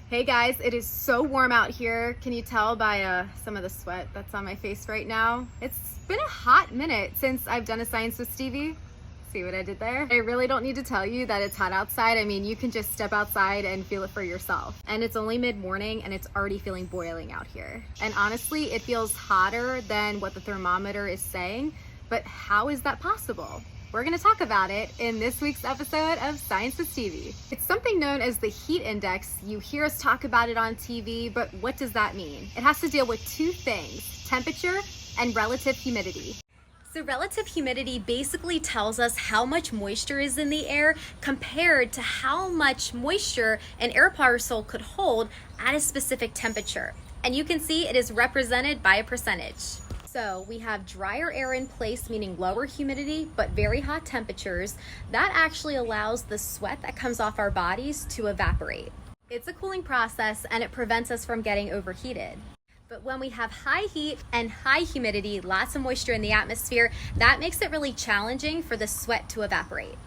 Hey guys, it is so warm out here. Can you tell by some of the sweat that's on my face right now? It's been a hot minute since I've done a Science with Stevie. See what I did there? I really don't need to tell you that it's hot outside. I mean, you can just step outside and feel it for yourself. And it's only mid-morning and it's already feeling boiling out here. And honestly, it feels hotter than what the thermometer is saying. But how is that possible? We're going to talk about it in this week's episode of Science with Stevie. It's something known as the heat index. You hear us talk about it on TV, but what does that mean? It has to deal with two things: temperature and relative humidity. So relative humidity basically tells us how much moisture is in the air compared to how much moisture an air parcel could hold at a specific temperature. And you can see it is represented by a percentage. So we have drier air in place, meaning lower humidity, but very hot temperatures. That actually allows the sweat that comes off our bodies to evaporate. It's a cooling process and it prevents us from getting overheated. But when we have high heat and high humidity, lots of moisture in the atmosphere, that makes it really challenging for the sweat to evaporate.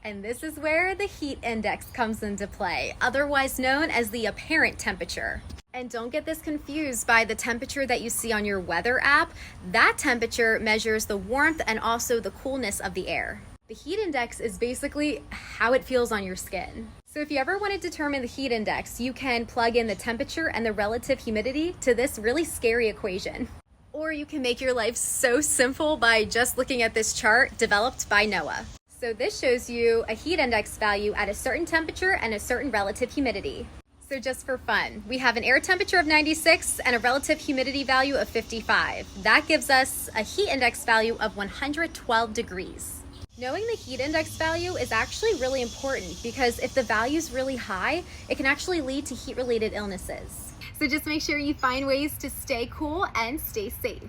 And this is where the heat index comes into play, otherwise known as the apparent temperature. And don't get this confused by the temperature that you see on your weather app. That temperature measures the warmth and also the coolness of the air. The heat index is basically how it feels on your skin. So if you ever want to determine the heat index, you can plug in the temperature and the relative humidity to this really scary equation. Or you can make your life so simple by just looking at this chart developed by NOAA. So this shows you a heat index value at a certain temperature and a certain relative humidity. So just for fun, we have an air temperature of 96 and a relative humidity value of 55. That gives us a heat index value of 112 degrees. Knowing the heat index value is actually really important because if the value is really high, it can actually lead to heat-related illnesses. So just make sure you find ways to stay cool and stay safe.